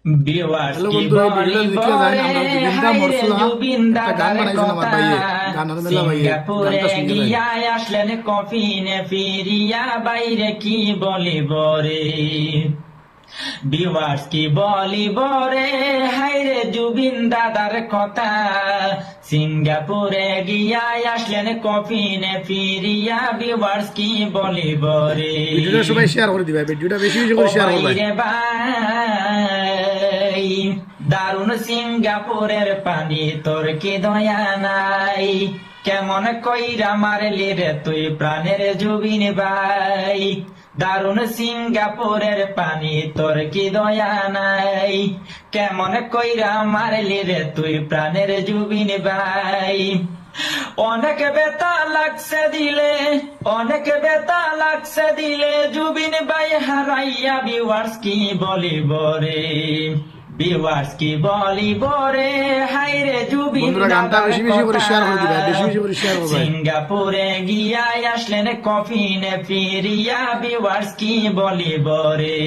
Viewers hello কি বন্ধুরা, এই ভিডিওটা দেখলে জানেন বলিব আমরা রে জুবিনদা হাইরে মরছিল না, জুবিন একটা গান দাদার বানাইছেন আমার কথা ভাইয়ে, গানের মেলা ভাইয়ে, সিঙ্গাপুরে গানটা শুনে যায়। গিয়া আসলেন কফিনে ফিরিয়া বাইরে কি বলিব রে ভিউয়ার্স কি বলিব রে হাইরে জুবিন দাদার কথা সিঙ্গাপুরে গিয়া আসলেন কফিনে ফিরিয়া ভিউয়ার্স কি বলিব রে ভিডিওটা সবাই শেয়ার করে দিবে, ভিডিওটা বেশি বেশি করে শেয়ার করবে। রে ভাই দারুণ সিঙ্গাপুরের পানি তোর কি দয়া নাই কেমন কইরা মারলি রে তুই প্রাণের জুবিন ভাই দারুণ সিঙ্গাপুরের পানি তোর কি দয়া নাই কেমন কইরা মারলি রে তুই প্রাণের জুবিন ভাই অনেক বেতা লাগছে দিলে অনেক বেতা লাগছে দিলে জুবিন ভাই হারাইয়া ভিউয়ার্স কি বলিব রে ভিউয়ার্স কি বলিব রে হাইরে জুবিন বন্ধুরা গানটা বেশি বেশি করে শেয়ার করে দিবে, বেশি বেশি করে শেয়ার করবে। সিঙ্গাপুরে গিয়া আসলেন কফিনে ফিরিয়া ভিউয়ার্স কি বলিব রে।